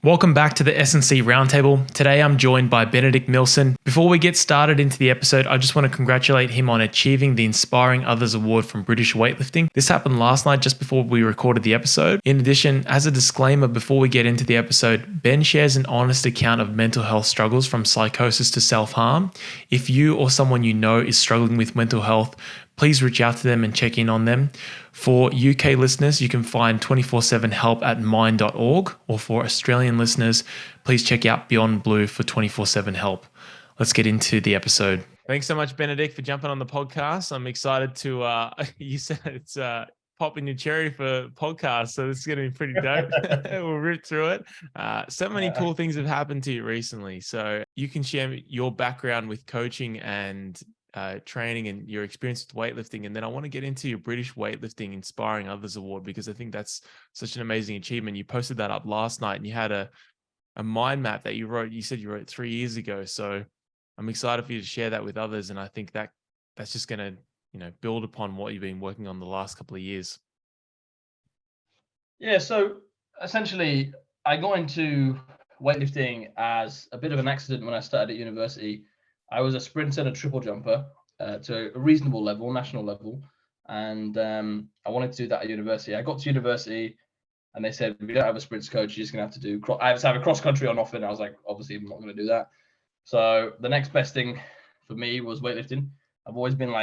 Welcome back to the S&C Roundtable. Today I'm joined by Benedict Millson. Before we get started into the episode, I just want to congratulate him on achieving the Inspiring Others Award from British Weightlifting. This happened last night just before we recorded the episode. In addition, as a disclaimer before we get into the episode, Ben shares an honest account of mental health struggles from psychosis to self-harm. If you or someone you know is struggling with mental health, please reach out to them and check in on them. For UK listeners, you can find 24/7 help at mind.org, or for Australian listeners, please check out Beyond Blue for 24/7 help. Let's get into the episode. Thanks so much, Benedict, for jumping on the podcast. I'm excited to, you said it's popping your cherry for podcasts, so this is going to be pretty dope. We'll rip through it. So many cool things have happened to you recently. So you can share your background with coaching and training and your experience with weightlifting. And then I want to get into your British Weightlifting Inspiring Others Award, because I think that's such an amazing achievement. You posted that up last night and you had a mind map that you wrote. You said you wrote 3 years ago. So I'm excited for you to share that with others. And I think that's just going to, build upon what you've been working on the last couple of years. Yeah. So essentially I got into weightlifting as a bit of an accident when I started at university. I was a sprinter and a triple jumper to a reasonable level, national level. And I wanted to do that at university. I got to university and they said, we don't have a sprints coach. You're just going to have to do, I have to have a cross country on offer. And I was like, obviously, I'm not going to do that. So the next best thing for me was weightlifting. I've always been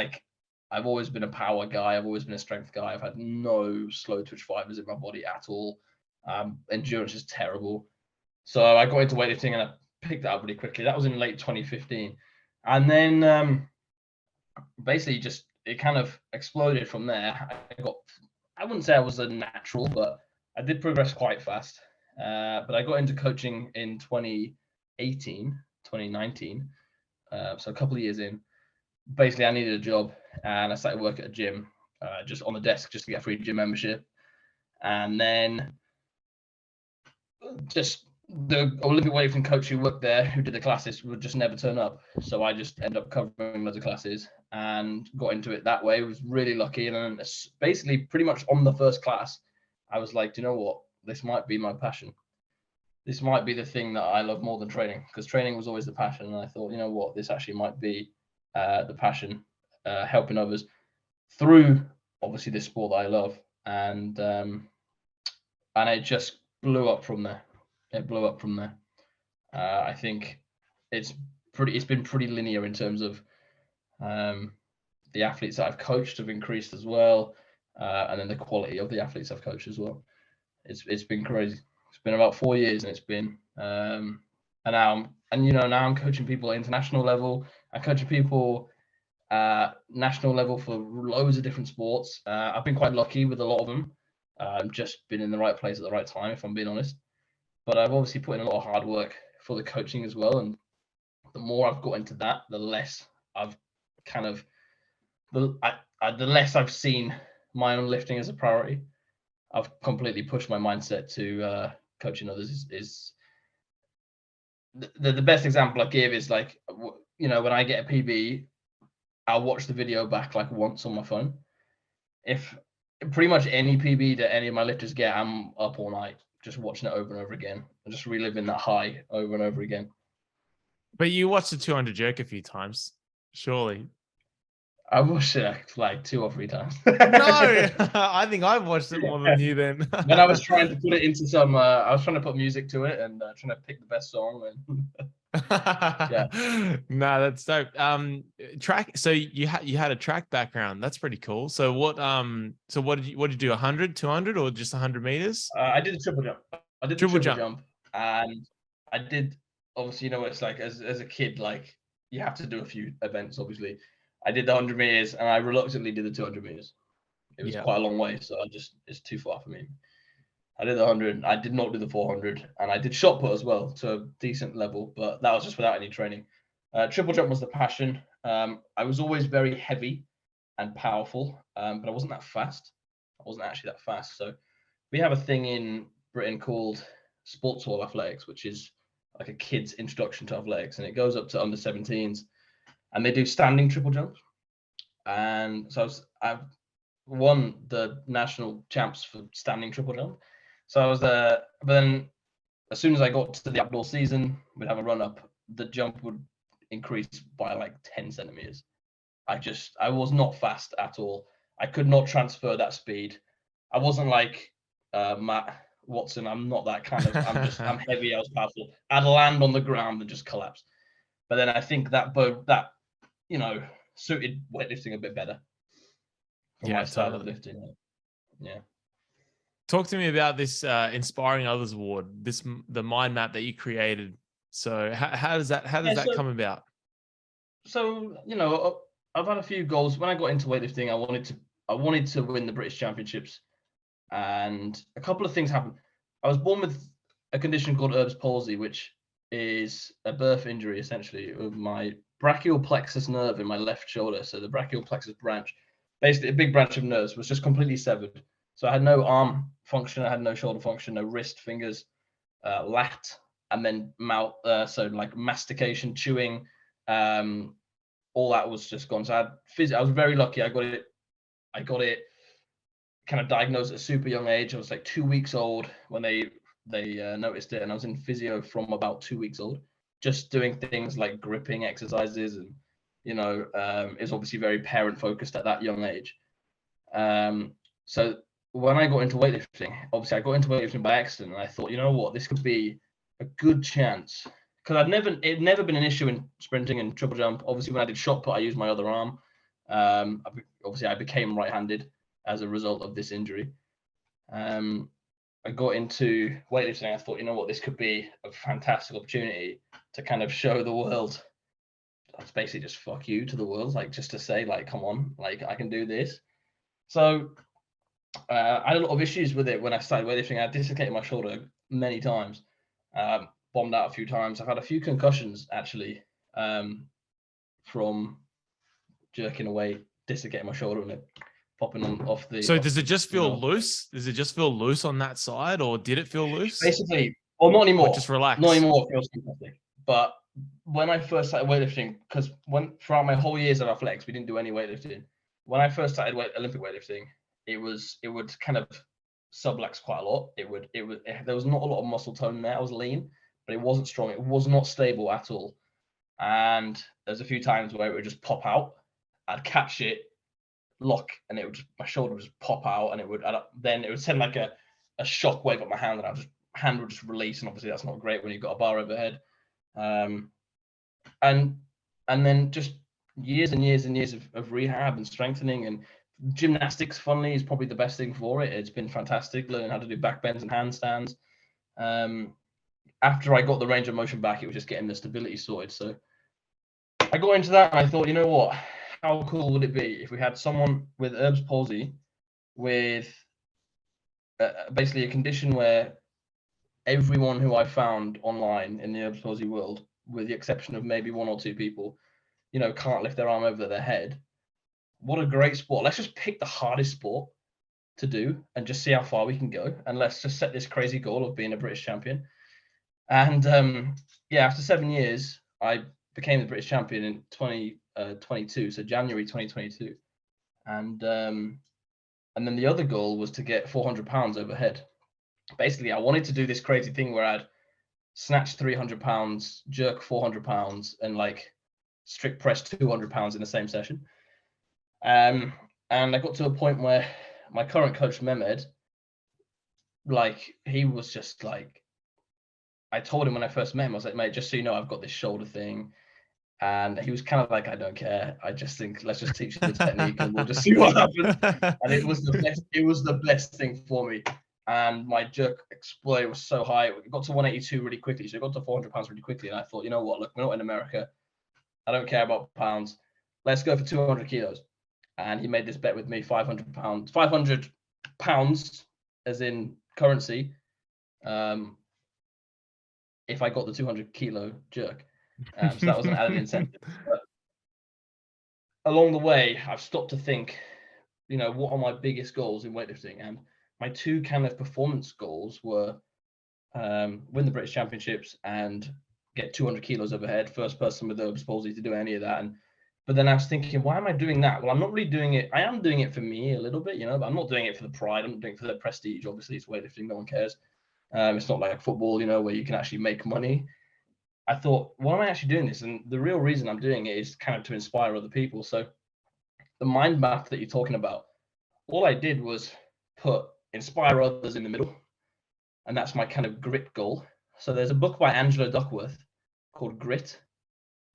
a power guy. I've always been a strength guy. I've had no slow twitch fibers in my body at all. Endurance is terrible. So I got into weightlifting and I picked that up really quickly. That was in late 2015. And then basically just it kind of exploded from there. I wouldn't say I was a natural, but I did progress quite fast. But I got into coaching in 2019, so a couple of years in. Basically, I needed a job and I started work at a gym, just on the desk, just to get a free gym membership. And then just the Olympic weightlifting coach who worked there, who did the classes, would just never turn up. So I just ended up covering loads of classes and got into it that way. I was really lucky. And then basically pretty much on the first class, I was like, do you know what? This might be my passion. This might be the thing that I love more than training, because training was always the passion. And I thought, you know what? This actually might be the passion, helping others through obviously this sport that I love. And it just blew up from there. I think it's been pretty linear in terms of the athletes that I've coached have increased as well, and then the quality of the athletes I've coached as well. It's been crazy. It's been about 4 years, and it's been and now I'm coaching people at international level. I'm coaching people national level for loads of different sports. I've been quite lucky with a lot of them. Just been in the right place at the right time, if I'm being honest. But I've obviously put in a lot of hard work for the coaching as well. And the more I've got into that, the less I've the less I've seen my own lifting as a priority. I've completely pushed my mindset to coaching others. Is the best example I give is like, when I get a PB, I'll watch the video back like once on my phone. If pretty much any PB that any of my lifters get, I'm up all night just watching it over and over again and just reliving that high over and over again. But you watched the 200 jerk a few times, surely. I watched it like 2 or 3 times. No, I think I've watched it more than you then. When I was trying to put it into some, I was trying to put music to it and trying to pick the best song. And yeah, no, that's dope. Track. So you had a track background. That's pretty cool. So what did you do? 100, 200, or just 100 meters? I did a triple jump. I did triple jump, and I did obviously, it's like as a kid, like you have to do a few events. Obviously, I did the 100 meters, and I reluctantly did the 200 meters. It was quite a long way, so it's too far for me. I did the 100. I did not do the 400, and I did shot put as well to a decent level, but that was just without any training. Triple jump was the passion. I was always very heavy and powerful, but I wasn't that fast. I wasn't actually that fast. So we have a thing in Britain called sports hall athletics, which is like a kid's introduction to athletics, and it goes up to under 17s, and they do standing triple jumps. And so I've won the national champs for standing triple jump. So I was there, but then as soon as I got to the outdoor season, we'd have a run up, the jump would increase by like 10 centimeters. I was not fast at all. I could not transfer that speed. I wasn't like Matt Watson. I'm not that kind of, I'm heavy, I was powerful. I'd land on the ground and just collapse. But then I think that suited weightlifting a bit better for my style of lifting. Yeah. Talk to me about this Inspiring Others Award, the mind map that you created. So how does that come about? So, I've had a few goals. When I got into weightlifting, I wanted to win the British Championships, and a couple of things happened. I was born with a condition called Erb's palsy, which is a birth injury essentially of my brachial plexus nerve in my left shoulder. So the brachial plexus branch, basically a big branch of nerves, was just completely severed. So I had no arm function, I had no shoulder function, no wrist, fingers, lat, and then mouth. So like mastication, chewing, all that was just gone. So I was very lucky. I got it kind of diagnosed at a super young age. I was like 2 weeks old when they noticed it, and I was in physio from about 2 weeks old, just doing things like gripping exercises, and is obviously very parent focused at that young age. So when I got into weightlifting, obviously I got into weightlifting by accident, and I thought, you know what, this could be a good chance, because it'd never been an issue in sprinting and triple jump. Obviously, when I did shot put, I used my other arm. Obviously, I became right-handed as a result of this injury. I got into weightlifting. I thought, you know what, this could be a fantastic opportunity to kind of show the world. That's basically just fuck you to the world, like just to say, like, come on, like I can do this. So I had a lot of issues with it when I started weightlifting. I dislocated my shoulder many times, bombed out a few times. I've had a few concussions actually from jerking away, dislocating my shoulder and it popping off the. So does it just feel loose? Does it just feel loose on that side, or did it feel loose? Basically, well, not anymore. Just relax. Not anymore. It feels fantastic. But when I first started weightlifting, because throughout my whole years of athletics, we didn't do any weightlifting. When I first started Olympic weightlifting, it would kind of sublux quite a lot. There was not a lot of muscle tone there. I was lean, but it wasn't strong. It was not stable at all. And there's a few times where it would just pop out. I'd catch it, lock, and my shoulder would just pop out, and then it would send like a shock wave up my hand, and hand would just release. And obviously that's not great when you've got a bar overhead. And then just years and years and years of rehab and strengthening, and gymnastics, funnily, is probably the best thing for it. It's been fantastic learning how to do back bends and handstands. After I got the range of motion back, it was just getting the stability sorted. So I got into that, and I thought, you know what, how cool would it be if we had someone with Erb's palsy, with basically a condition where everyone who I found online in the Erb's palsy world, with the exception of maybe one or two people, can't lift their arm over their head. What a great sport. Let's just pick the hardest sport to do and just see how far we can go. And let's just set this crazy goal of being a British champion. And after 7 years, I became the British champion in 2022, so January 2022. And then the other goal was to get 400 pounds overhead. Basically, I wanted to do this crazy thing where I'd snatch 300 pounds, jerk 400 pounds, and like strict press 200 pounds in the same session. And I got to a point where my current coach, Mehmed, like, he was just like, I told him when I first met him, I was like, mate, just so you know, I've got this shoulder thing. And he was kind of like, I don't care. I just think, let's just teach you the technique and we'll just see what happens. And it was the best thing for me. And my jerk exploded. It was so high. It got to 182 really quickly. So it got to 400 pounds really quickly. And I thought, you know what, look, we're not in America. I don't care about pounds. Let's go for 200 kilos. And he made this bet with me, 500 pounds as in currency, if I got the 200 kilo jerk. So that was an added incentive. But along the way, I've stopped to think, what are my biggest goals in weightlifting? And my two kind of performance goals were win the British Championships and get 200 kilos overhead, first person with Erb's palsy to do any of that. But then I was thinking, why am I doing that? Well, I'm not really doing it. I am doing it for me a little bit, but I'm not doing it for the pride. I'm not doing it for the prestige. Obviously, it's weightlifting. No one cares. It's not like football, where you can actually make money. I thought, why am I actually doing this? And the real reason I'm doing it is kind of to inspire other people. So the mind map that you're talking about, all I did was put inspire others in the middle. And that's my kind of grit goal. So there's a book by Angela Duckworth called Grit.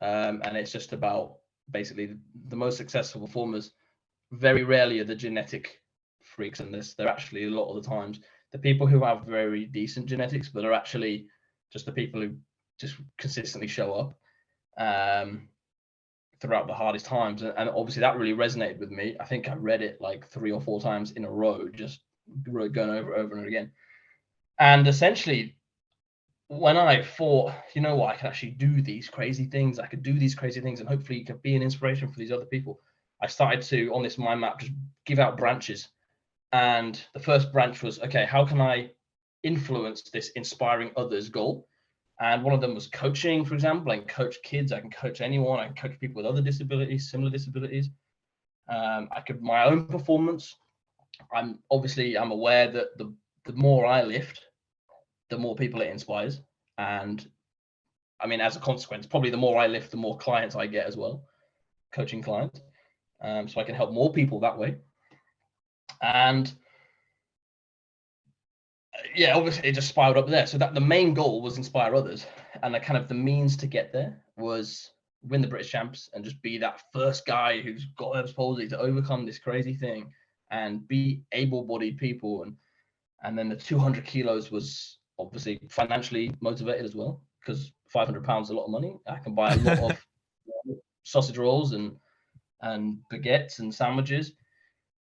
And it's just about basically the most successful performers very rarely are the genetic freaks in this. They're actually, a lot of the times, the people who have very decent genetics, but are actually just the people who just consistently show up throughout the hardest times. And obviously that really resonated with me. I think I read it like 3 or 4 times in a row, just going over and again. And essentially, when I thought, you know what, I can actually do these crazy things, I could do these crazy things, and hopefully it could be an inspiration for these other people, I started to, on this mind map, just give out branches. And the first branch was, okay, how can I influence this inspiring others goal? And one of them was coaching, for example. I can coach kids, I can coach anyone, I can coach people with other disabilities, similar disabilities. I could, my own performance. I'm aware that the more I lift, the more people it inspires. And I mean, as a consequence, probably the more I lift, the more clients I get as well, coaching clients. So I can help more people that way. And yeah, obviously it just spiraled up there. So that the main goal was inspire others, and the means to get there was win the British Champs and just be that first guy who's got Erb's palsy to overcome this crazy thing and be able-bodied people. And then the 200 kilos was obviously financially motivated as well, because 500 pounds is a lot of money. I can buy a lot of sausage rolls and baguettes and sandwiches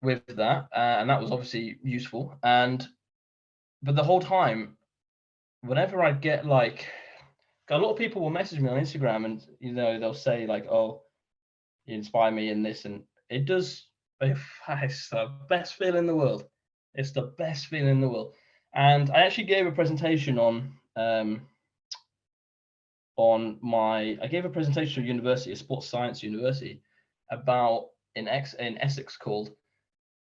with that, and that was obviously useful. But the whole time, whenever I get like, a lot of people will message me on Instagram, and they'll say like, "Oh, you inspire me in this," and it does. It's the best feeling in the world. It's the best feeling in the world. And I actually gave a presentation I gave a presentation to a university, a sports science university, about in Essex called.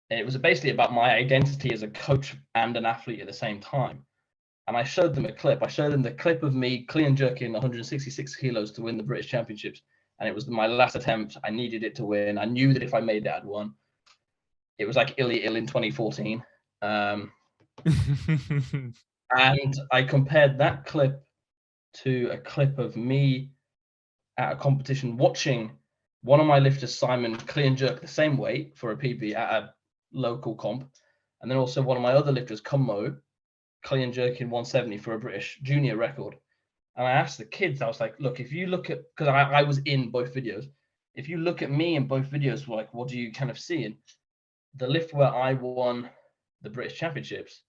It was basically about my identity as a coach and an athlete at the same time. And I showed them a clip. I showed them the clip of me clean and jerking 166 kilos to win the British Championships. And it was my last attempt. I needed it to win. I knew that if I made it, I'd won. It was like Ill in 2014. And I compared that clip to a clip of me at a competition watching one of my lifters, Simon, clean and jerk the same weight for a PB at a local comp. And then also one of my other lifters, Cummo, clean jerking 170 for a British junior record. And I asked the kids, I was like, look, if you look at, because I was in both videos, if you look at me in both videos, like, what do you kind of see? And the lift where I won the British Championships,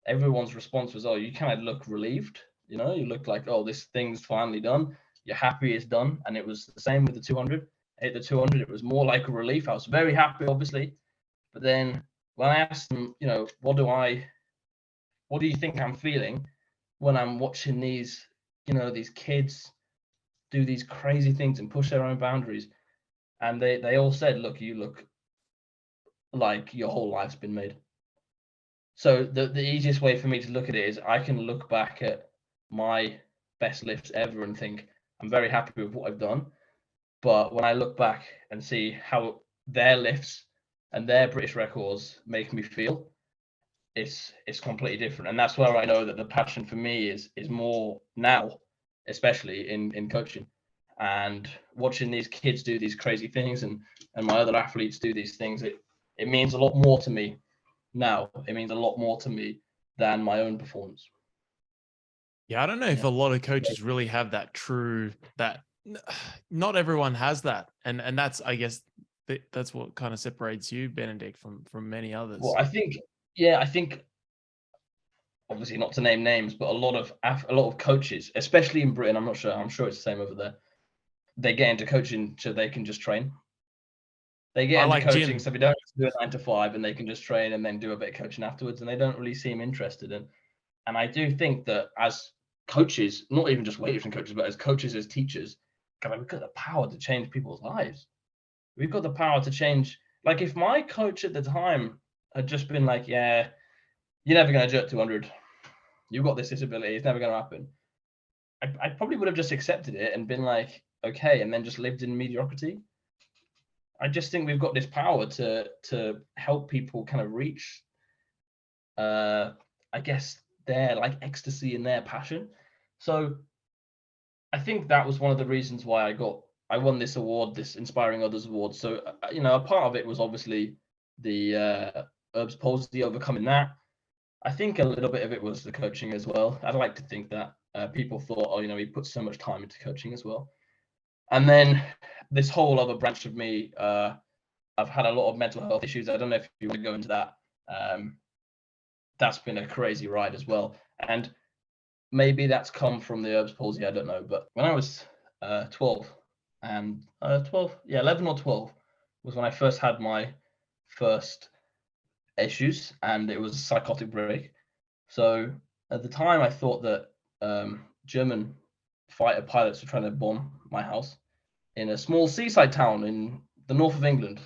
everyone's response was, oh, you kind of look relieved. You look like, oh, this thing's finally done. You're happy it's done. And it was the same with the 200. At the 200, it was more like a relief. I was very happy, obviously. But then when I asked them, what do you think I'm feeling when I'm watching these, these kids do these crazy things and push their own boundaries? And they all said, look, you look like your whole life's been made. So the easiest way for me to look at it is I can look back at my best lifts ever and think I'm very happy with what I've done. But when I look back and see how their lifts and their British records make me feel, it's completely different. And that's where I know that the passion for me is more now, especially in coaching and watching these kids do these crazy things and my other athletes do these things. It means a lot more to me now. It means a lot more to me than my own performance. Yeah, I don't know if a lot of coaches really have that not everyone has that. And that's, I guess, that's what kind of separates you, Benedict, from many others. Well, I think obviously not to name names, but a lot of coaches, especially in Britain, I'm sure it's the same over there, they get into coaching so they can just train. They get into coaching so they don't have to do a 9 to 5 and they can just train and then do a bit of coaching afterwards, and they don't really seem interested in. And I do think that as coaches, not even just weightlifting coaches, but as coaches, as teachers, we've got the power to change people's lives. We've got the power to change. Like, if my coach at the time had just been like, yeah, you're never going to jerk 200. you've got this disability, it's never going to happen. I probably would have just accepted it and been like, okay, and then just lived in mediocrity. I just think we've got this power to help people kind of reach, I guess, their like ecstasy and their passion. So I think that was one of the reasons why I won this award, this Inspiring Others award. So a part of it was obviously the Herbs Palsy, overcoming that. I think a little bit of it was the coaching as well. I'd like to think that people thought, oh, he put so much time into coaching as well. And then this whole other branch of me, I've had a lot of mental health issues. I don't know if you want to go into that. That's been a crazy ride as well. And maybe that's come from the Herbs Palsy, I don't know. But when I was 11 or 12 was when I first had my first issues, and it was a psychotic break. So at the time, I thought that German fighter pilots were trying to bomb my house in a small seaside town in the north of England.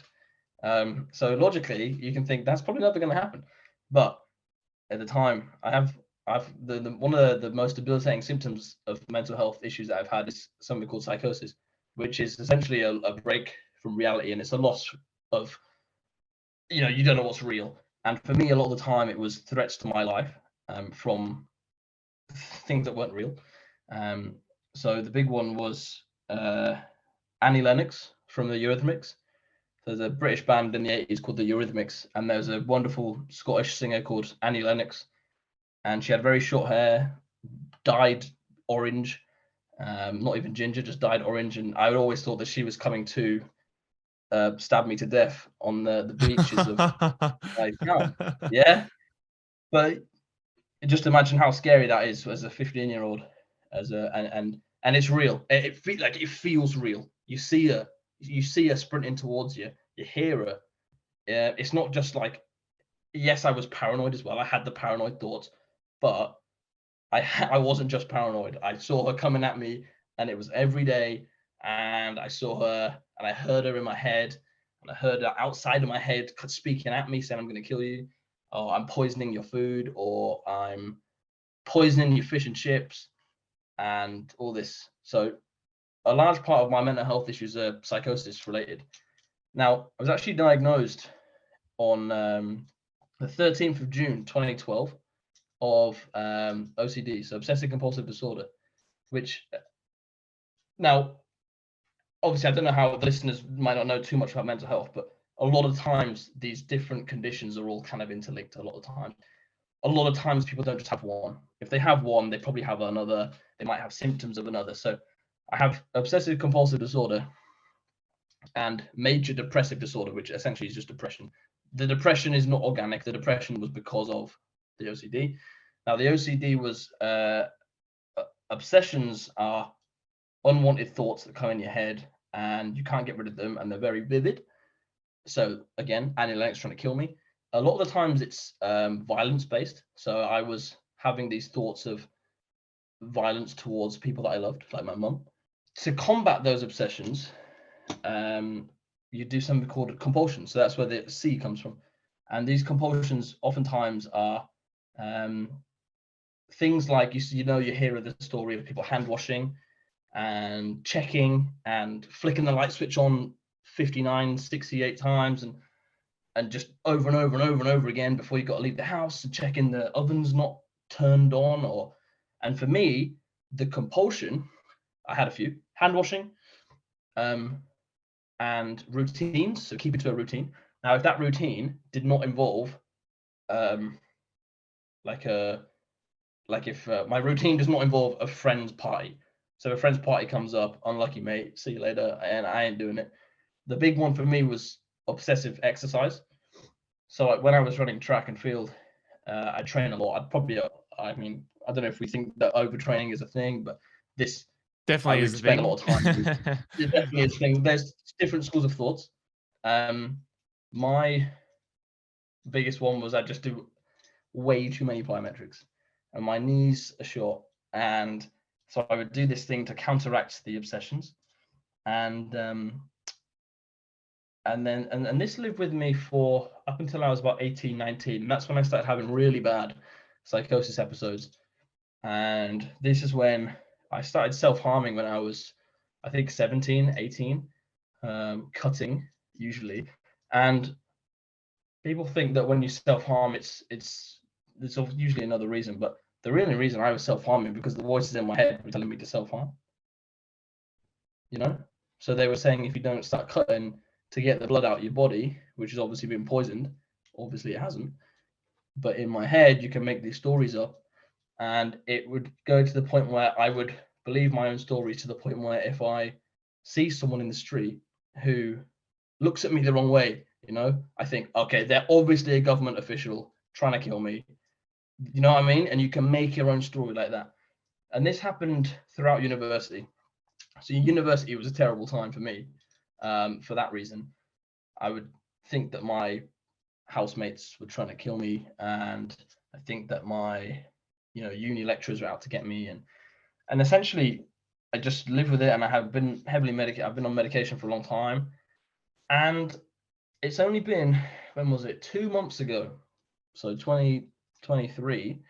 So logically, you can think that's probably never going to happen. But at the time, I've one of the most debilitating symptoms of mental health issues that I've had is something called psychosis, which is essentially a break from reality, and it's a loss of, you don't know what's real. And for me, a lot of the time, it was threats to my life from things that weren't real. So the big one was Annie Lennox from the Eurythmics. There's a British band in the 80s called the Eurythmics, and there's a wonderful Scottish singer called Annie Lennox, and she had very short hair, dyed orange, not even ginger, just dyed orange. And I always thought that she was coming to stab me to death on the beaches of like, no. Yeah. But just imagine how scary that is as a 15-year-old, and it's real. It feels real. You see her sprinting towards you. You hear her. It's not just like, yes, I was paranoid as well. I had the paranoid thoughts, but I wasn't just paranoid. I saw her coming at me, and it was every day. And I saw her, and I heard her in my head, and I heard her outside of my head speaking at me, saying, "I'm going to kill you," or "I'm poisoning your food," or "I'm poisoning your fish and chips," and all this. So a large part of my mental health issues are psychosis related. Now, I was actually diagnosed on the 13th of June, 2012, of OCD, so obsessive compulsive disorder, which now, obviously, I don't know how the listeners might not know too much about mental health, but a lot of times these different conditions are all kind of interlinked. A lot of times people don't just have one. If they have one, they probably have another. They might have symptoms of another. So I have obsessive compulsive disorder and major depressive disorder, which essentially is just depression. The depression is not organic. The depression was because of the OCD. Now, the OCD was obsessions are unwanted thoughts that come in your head, and you can't get rid of them, and they're very vivid. So again, Annie Lennox trying to kill me. A lot of the times it's violence based. So I was having these thoughts of violence towards people that I loved, like my mum. To combat those obsessions, you do something called compulsion. So that's where the C comes from. And these compulsions oftentimes are things like, you hear the story of people hand washing and checking and flicking the light switch on 59, 68 times and just over and over and over and over again before you got to leave the house, and checking the oven's not turned on. And for me, the compulsion, I had a few: hand washing, and routines. So keep it to a routine. Now, if that routine did not involve, if my routine does not involve a friend's party. So a friend's party comes up, unlucky mate, see you later, and I ain't doing it. The big one for me was obsessive exercise. So when I was running track and field, I train a lot. I don't know if we think that overtraining is a thing, but this definitely is spend a lot of time. It definitely is a thing. There's different schools of thoughts. My biggest one was I just do way too many plyometrics, and my knees are short, and so I would do this thing to counteract the obsessions, and this lived with me for up until I was about 18, 19. And that's when I started having really bad psychosis episodes. And this is when I started self-harming when I was, I think, 17, 18, cutting usually. And people think that when you self-harm, there's usually another reason, but the really reason I was self-harming because the voices in my head were telling me to self-harm. So they were saying if you don't start cutting to get the blood out of your body, which has obviously been poisoned, obviously it hasn't, but in my head you can make these stories up, and it would go to the point where I would believe my own stories, to the point where if I see someone in the street who looks at me the wrong way, I think, okay, they're obviously a government official trying to kill me. You know what I mean? And you can make your own story like that. And this happened throughout university. So university was a terrible time for me, for that reason. I would think that my housemates were trying to kill me, and I think that my uni lecturers were out to get me, and essentially I just lived with it, and I have been heavily medicated. I've been on medication for a long time, and it's only been, when was it, 2 months ago, so 2023.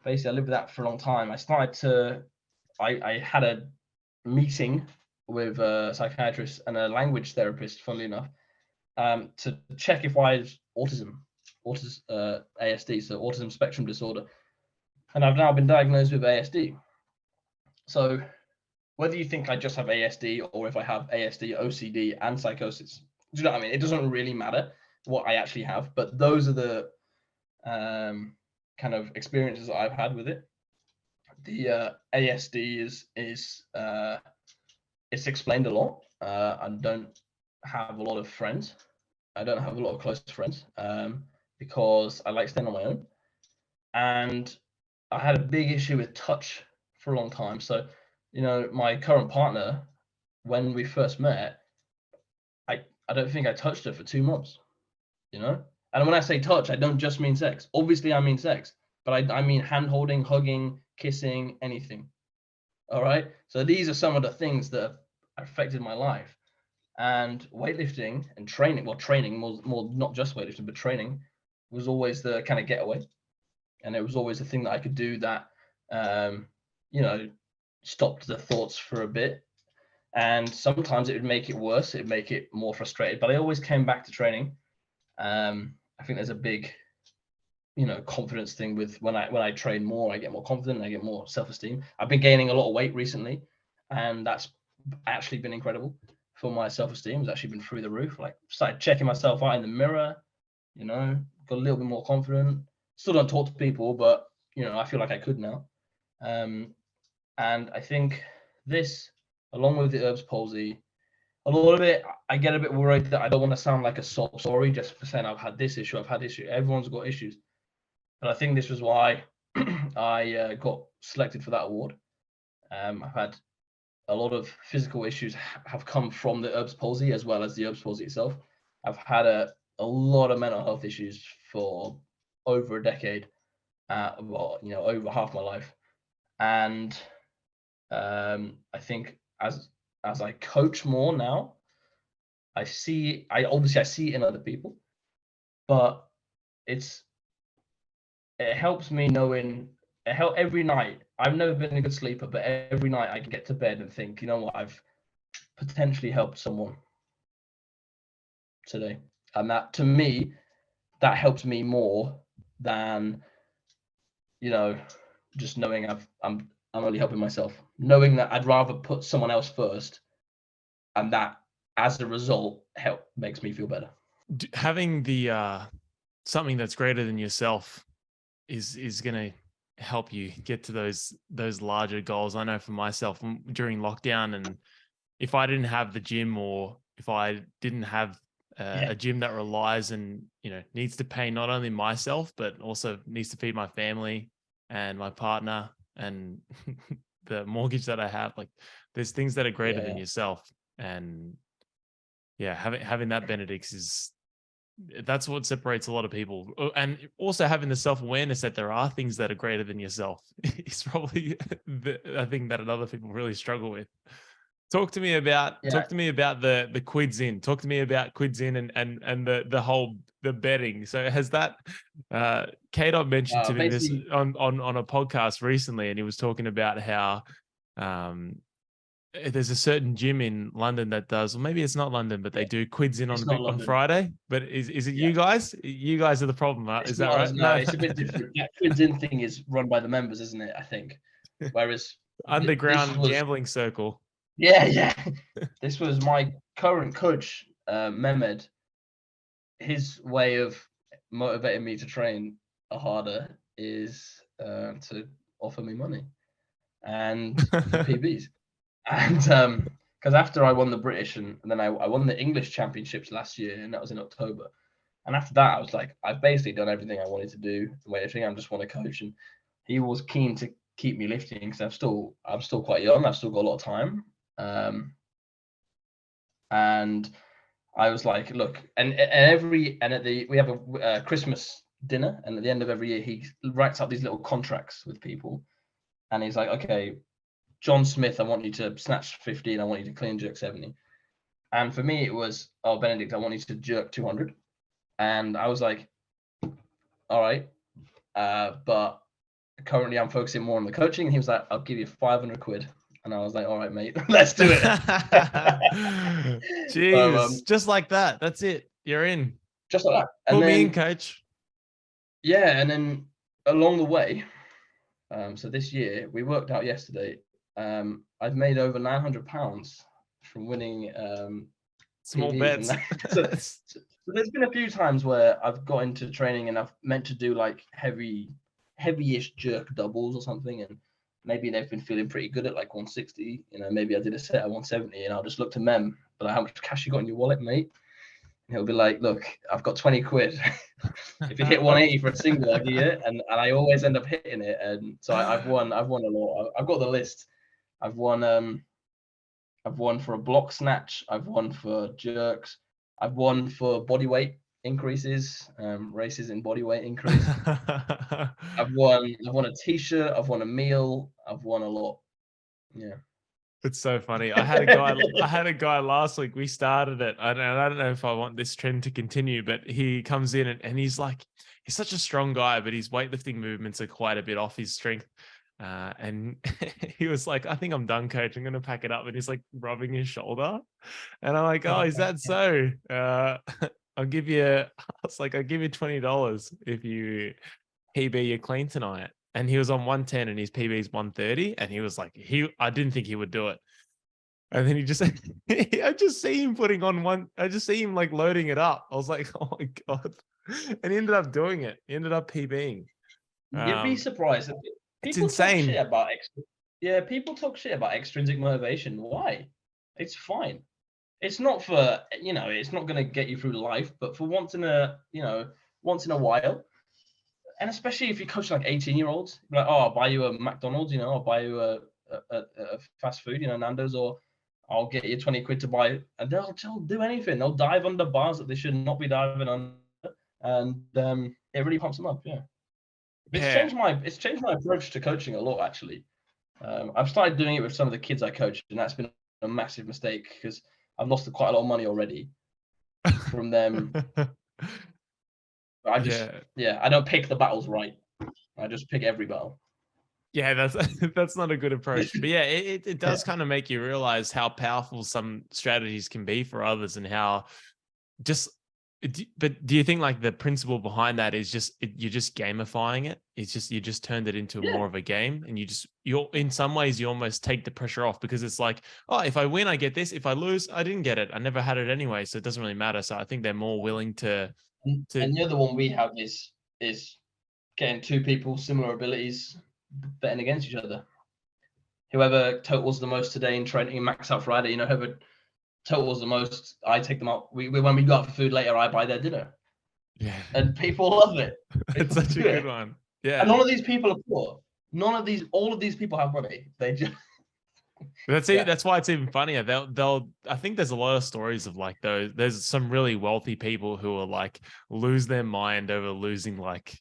Basically I lived with that for a long time. I had a meeting with a psychiatrist and a language therapist, funnily enough, to check if I had ASD, so autism spectrum disorder. And I've now been diagnosed with ASD. So whether you think I just have ASD or if I have ASD, OCD, and psychosis, do you know what I mean? It doesn't really matter what I actually have, but those are the kind of experiences that I've had with it. The ASD is it's explained a lot. I don't have a lot of friends. I don't have a lot of close friends, because I like staying on my own. And I had a big issue with touch for a long time. So, my current partner, when we first met, I don't think I touched her for 2 months, And when I say touch, I don't just mean sex. Obviously, I mean sex, but I mean hand holding, hugging, kissing, anything. All right. So these are some of the things that affected my life. And weightlifting and training, training more not just weightlifting, but training was always the kind of getaway. And it was always the thing that I could do that, stopped the thoughts for a bit. And sometimes it would make it worse. It'd make it more frustrated, but I always came back to training. I think there's a big, confidence thing with when I train more, I get more confident, I get more self-esteem. I've been gaining a lot of weight recently, and that's actually been incredible for my self-esteem. It's actually been through the roof. Like, started checking myself out in the mirror, got a little bit more confident. Still don't talk to people, but I feel like I could now. And I think this, along with the herbs palsy, a lot of it, I get a bit worried that I don't want to sound like a sob story just for saying I've had this issue, I've had issue. Everyone's got issues. But I think this was why I got selected for that award. I've had a lot of physical issues have come from the herbs palsy, as well as the herbs palsy itself. I've had a lot of mental health issues for over a decade, over half my life. And I think as I coach more now, I see it in other people, but it helps me knowing, every night. I've never been a good sleeper, but every night I can get to bed and think, you know what, I've potentially helped someone today. And that, to me, that helps me more than, just knowing I'm only helping myself. Knowing that I'd rather put someone else first, and that, as a result, makes me feel better. Having the something that's greater than yourself is going to help you get to those larger goals. I know for myself, during lockdown, and if I didn't have the gym, or if I didn't have a gym that relies and needs to pay not only myself but also needs to feed my family and my partner and the mortgage that I have, like, there's things that are greater than yourself. And having that, Benedict, that's what separates a lot of people. And also having the self-awareness that there are things that are greater than yourself is probably a thing that other people really struggle with. Talk to me about Yeah. the quids in. Talk to me about quids in and the whole the betting. So has that K-Dot mentioned to me this Basically, on a podcast recently, and he was talking about how um there's a certain gym in London that does, or maybe it's not London, but yeah, they do quids in it's not on London. Friday. But is it Yeah. you guys? You guys are the problem, It's is that not right? as no, No, it's a bit different. That quids in thing is run by the members, isn't it? I think. Whereas this underground was, gambling circle. yeah, yeah. This was my current coach, Mehmed. His way of motivating me to train harder is to offer me money and for PBs. And because after I won the British and then I won the English championships last year, and that was in October. And after that, I was like, I've basically done everything I wanted to do in weightlifting. I just want to coach, and he was keen to keep me lifting because I'm still quite young. I've still got a lot of time, and I was like, look, and at the we have a Christmas dinner, and at the end of every year, he writes up these little contracts with people, and he's like, okay, John Smith, I want you to snatch 50, and I want you to clean jerk 70. And for me, it was, oh, Benedict, I want you to jerk 200. And I was like, all right, but currently I'm focusing more on the coaching. And he was like, I'll give you 500 quid. And I was like, all right, mate, let's do it. So Jeez, just like that. That's it. You're in. just like that. And Put me in, then, coach. yeah, and then along the way, so this year, we worked out yesterday, I've made over £900 from winning Small PBs. And bets. that, so there's been a few times where I've got into training and I've meant to do like heavy-ish jerk doubles or something, and maybe they've been feeling pretty good at like 160. Maybe I did a set at 170, and I'll just look to Mem, but like, how much cash you got in your wallet, mate? And he'll be like, look, I've got 20 quid. If you hit 180 for a single, I'll give you it. And I always end up hitting it. And so I've won a lot. I've got the list. I've won for a block snatch. I've won for jerks. I've won for body weight increases, races in body weight increase. I've won a t-shirt. I've won a meal. I've won a lot. Yeah. It's so funny. I had a guy last week. We started it. I don't know if I want this trend to continue, but he comes in and he's like, he's such a strong guy, but his weightlifting movements are quite a bit off his strength. And he was like, I think I'm done, coach. I'm going to pack it up. And he's like rubbing his shoulder. And I'm like, oh, is that so? I'll give you, I was like, I'll give you $20 if you PB your clean tonight. And he was on 110 and his PB is 130. And he was like, I didn't think he would do it. And then he just, I just see him putting on one, I just see him like loading it up. I was like, oh my God. And he ended up doing it. He ended up PBing. You'd be surprised. It's People talk insane. shit about people talk shit about extrinsic motivation. Why? It's fine. It's not for, it's not going to get you through life, but for once in a while, and especially if you coach like 18-year-olds, like, oh, I'll buy you a McDonald's, I'll buy you a fast food, Nando's, or I'll get you 20 quid to buy, and they'll do anything. They'll dive under bars that they should not be diving under, and it really pumps them up. Yeah. It's changed my approach to coaching a lot, actually. I've started doing it with some of the kids I coach, and that's been a massive mistake because I've lost quite a lot of money already from them. I just, I don't pick the battles right. I just pick every battle. Yeah, that's not a good approach. But yeah, it does kind of make you realize how powerful some strategies can be for others, and how but do you think like the principle behind that is you're just gamifying it? It's just, you just turned it into more of a game, and you're in some ways you almost take the pressure off, because it's like, oh, if I win, I get this. If I lose, I didn't get it. I never had it anyway. So it doesn't really matter. So I think they're more willing to. And the other one we have is getting two people similar abilities betting against each other. Whoever totals the most today in training in Max Out Friday, whoever totals the most, I take them out. When we go out for food later, I buy their dinner. Yeah. And people love it. It's such a good one. Yeah. And none of these people are poor. All of these people have money. They just. That's why it's even funnier. I think there's a lot of stories of like there's some really wealthy people who are like lose their mind over losing like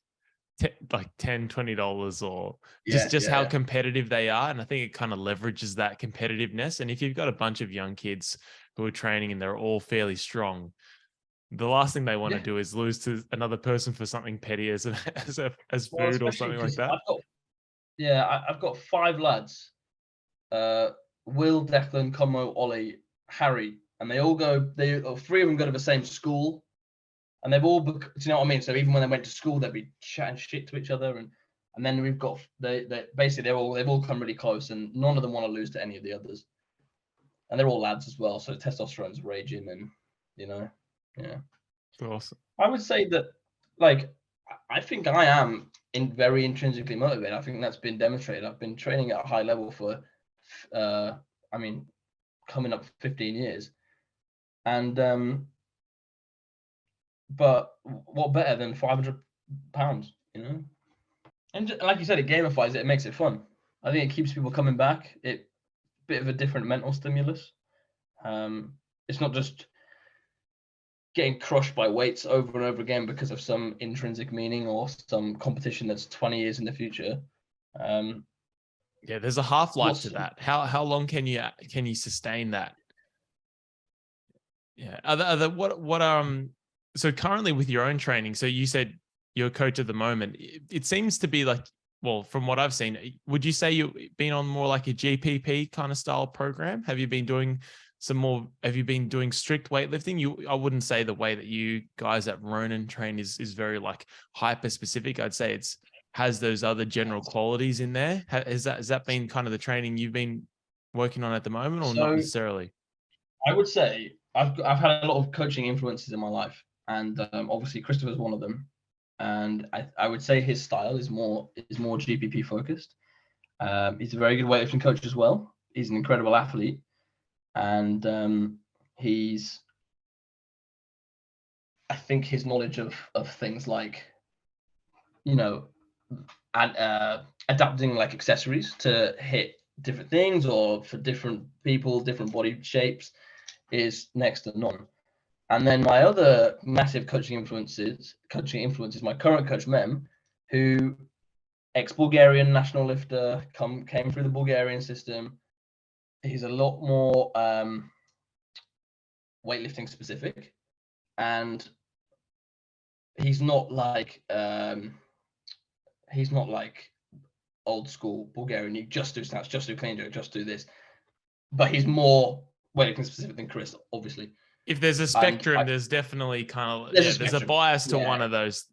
like $10, $20, or Yeah, just yeah, how yeah. competitive they are. And I think it kind of leverages that competitiveness. And if you've got a bunch of young kids who are training and they're all fairly strong, the last thing they want to Yeah. do is lose to another person for something petty as as Well, food or especially something like because that. I've got 5 lads, uh, Will, Declan, Como, Ollie, Harry, and they all go. 3 of them go to the same school, and they've all. Do you know what I mean? So even when they went to school, they'd be chatting shit to each other, and then we've got they basically they've all come really close, and none of them want to lose to any of the others, and they're all lads as well. So testosterone's raging, and yeah. Awesome. I would say that, like, I think I am very intrinsically motivated. I think that's been demonstrated. I've been training at a high level for, I mean, coming up 15 years, and but what better than £500, you know? And like you said, it gamifies it. It makes it fun. I think it keeps people coming back. It bit of a different mental stimulus. It's not just getting crushed by weights over and over again because of some intrinsic meaning or some competition that's 20 years in the future. Yeah, there's a half-life to What's that. How long can you sustain that? Yeah. So currently with your own training, so you said you're a coach at the moment. It seems to be like, well, from what I've seen, would you say you've been on more like a GPP kind of style program? Have you been doing strict weightlifting? I wouldn't say the way that you guys at Ronin train is very like hyper specific. I'd say it's has those other general qualities in there. Has that been kind of the training you've been working on at the moment, or not so necessarily? I would say I've had a lot of coaching influences in my life, and obviously Christopher's one of them. And I would say his style is more GPP focused. He's a very good weightlifting coach as well. He's an incredible athlete, and I think his knowledge of things like, you know, adapting like accessories to hit different things or for different people, different body shapes, is next to none. And then my other massive coaching influence is my current coach Mem, who ex-Bulgarian national lifter, came through the Bulgarian system. He's a lot more weightlifting specific, and he's not like old school Bulgarian. You just do snatch, just do clean jerk, just do this. But he's more weightlifting specific than Chris, obviously. If there's a spectrum, there's definitely kind of there's a bias to one of those.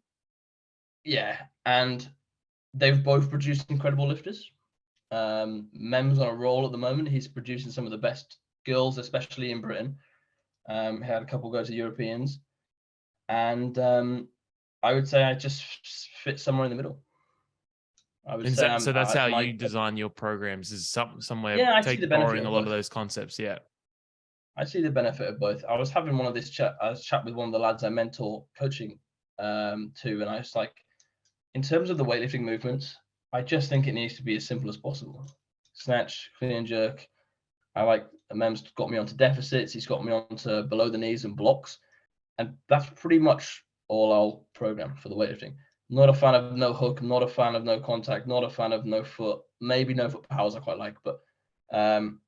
Yeah, and they've both produced incredible lifters. Mem's on a roll at the moment. He's producing some of the best girls, especially in Britain. He had a couple go to Europeans, and I would say I just fit somewhere in the middle. I would say so that's how you design your programs, is somewhere I see the benefit borrowing of a lot of both. those concepts. Yeah. I see the benefit of both. I was having I was chat with one of the lads I mentor coaching too, and I was like, in terms of the weightlifting movements, I just think it needs to be as simple as possible. Snatch, clean and jerk. Mem's got me onto deficits. He's got me onto below the knees and blocks, and that's pretty much all I'll program for the weightlifting. Not a fan of no hook. Not a fan of no contact. Not a fan of no foot. Maybe no foot powers I quite like, but I'm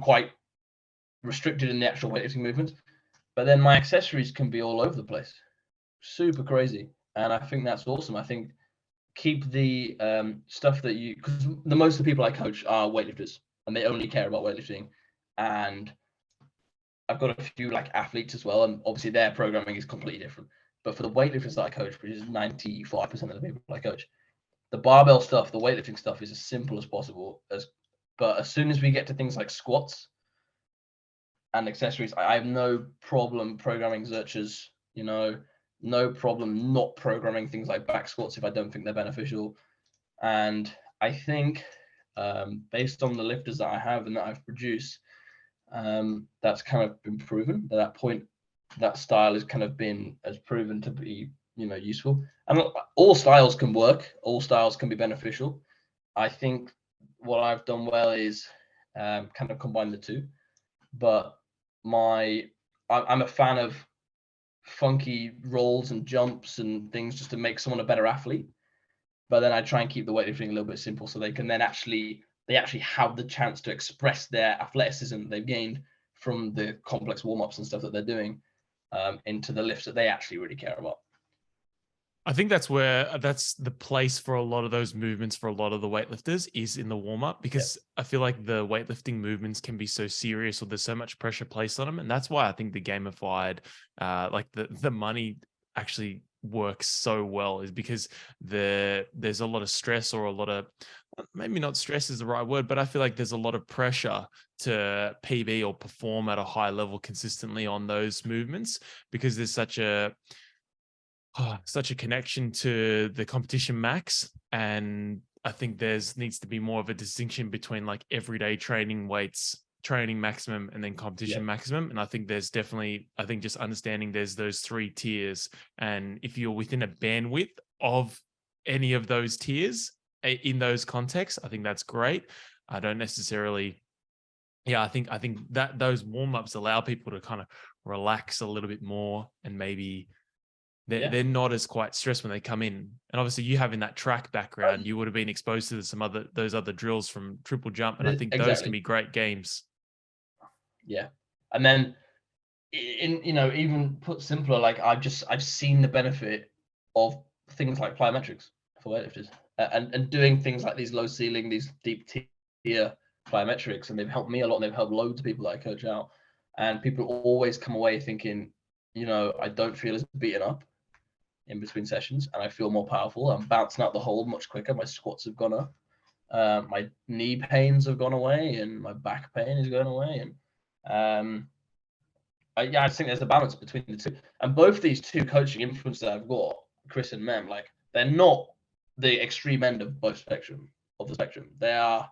quite restricted in the actual weightlifting movements. But then my accessories can be all over the place, super crazy, and I think that's awesome. I think keep the stuff that because the most of the people I coach are weightlifters and they only care about weightlifting, and I've got a few like athletes as well, and obviously their programming is completely different. But for the weightlifters that I coach, which is 95% of the people I coach, the barbell stuff, the weightlifting stuff is as simple as possible. But as soon as we get to things like squats and accessories, I have no problem programming Zerchers, no problem not programming things like back squats if I don't think they're beneficial. And I think based on the lifters that I have and that I've produced, that's kind of been proven at that point. That style has proven to be, useful. And all styles can work. All styles can be beneficial. I think what I've done well is kind of combine the two. But I'm a fan of funky rolls and jumps and things just to make someone a better athlete. but then I try and keep the weightlifting a little bit simple so they can then actually have the chance to express their athleticism they've gained from the complex warm-ups and stuff that they're doing into the lifts that they actually really care about. I think that's the place for a lot of those movements for a lot of the weightlifters is in the warm up, because I feel like the weightlifting movements can be so serious or there's so much pressure placed on them. And that's why I think the gamified, like the money actually works so well, is because there's a lot of stress, or a lot of, maybe not stress is the right word, but I feel like there's a lot of pressure to PB or perform at a high level consistently on those movements, because there's such a connection to the competition max. And I think needs to be more of a distinction between like everyday training weights, training maximum, and then competition maximum. And I think there's definitely, just understanding there's those 3 tiers. And if you're within a bandwidth of any of those tiers in those contexts, I think that's great. I don't necessarily, I think that those warm-ups allow people to kind of relax a little bit more, and maybe they're not as quite stressed when they come in. And obviously you having that track background, you would have been exposed to those other drills from triple jump. And I think those can be great games. Yeah. And then even put simpler, like I've seen the benefit of things like plyometrics for weightlifters and doing things like these low ceiling, these deep tier plyometrics. And they've helped me a lot. And they've helped loads of people that I coach out. And people always come away thinking, I don't feel as beaten up in between sessions, and I feel more powerful. I'm bouncing out the hole much quicker. My squats have gone up. My knee pains have gone away, and my back pain is going away. And I think there's a balance between the two. And both these two coaching influences that I've got, Chris and Mem, like they're not the extreme end of the spectrum. They are,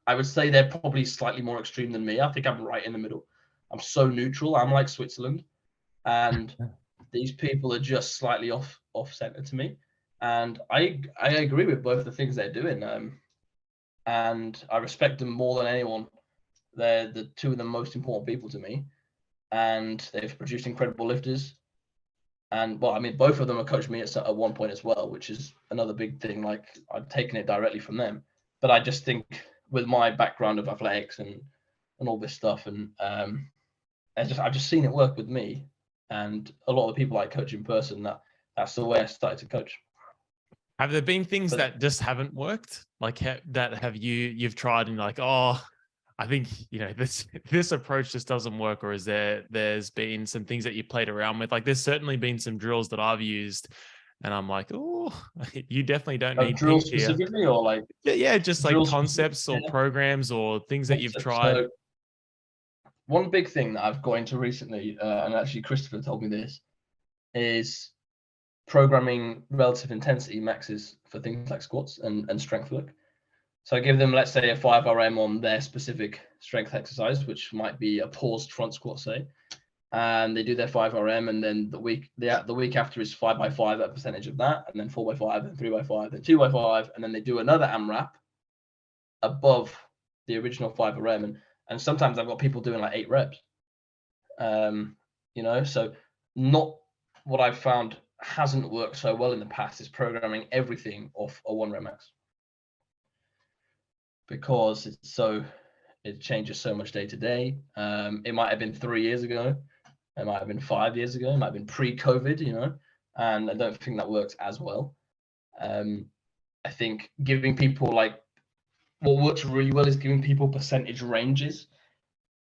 I would say, they're probably slightly more extreme than me. I think I'm right in the middle. I'm so neutral. I'm like Switzerland, and these people are just slightly off center to me. And I agree with both the things they're doing. And I respect them more than anyone. They're the two of the most important people to me. And they've produced incredible lifters. And both of them have coached me at one point as well, which is another big thing. Like I've taken it directly from them. But I just think with my background of athletics and all this stuff, and I've just seen it work with me. And a lot of the people I coach in person, that's the way I started to coach. Have there been things that just haven't worked? Like you've tried and like, oh, I think, this approach just doesn't work? Or is there's been some things that you played around with? Like there's certainly been some drills that I've used and I'm like, oh, you definitely don't need drills specifically here. Or like, just like concepts or programs or things that you've tried. So, one big thing that I've got into recently, and actually Christopher told me this, is programming relative intensity maxes for things like squats and strength work. So I give them, let's say, a 5 RM on their specific strength exercise, which might be a paused front squat, say, and they do their 5 RM, and then the week after is 5x5 at a percentage of that, and then 4x5, then 3x5, then 2x5, and then they do another AMRAP above the original 5 RM. And sometimes I've got people doing like 8 reps. So not what I've found hasn't worked so well in the past is programming everything off a 1 rep max, because it changes so much day to day. It might have been 3 years ago, it might have been 5 years ago, it might have been pre-COVID, and I don't think that works as well. I think giving people what works really well is giving people percentage ranges.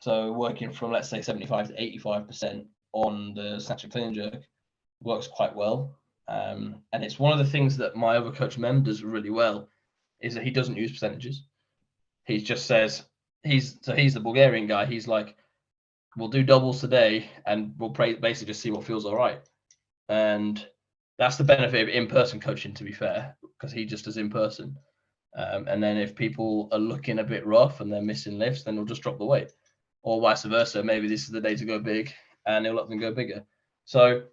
So working from, let's say, 75 to 85% on the snatch and clean and jerk works quite well. And it's one of the things that my other coach Mem does really well, is that he doesn't use percentages. He just says, he's the Bulgarian guy. He's like, we'll do doubles today and we'll basically just see what feels all right. And that's the benefit of in-person coaching, to be fair, because he just does in-person. And then if people are looking a bit rough and they're missing lifts, then they'll just drop the weight, or vice versa. Maybe this is the day to go big and they'll let them go bigger. So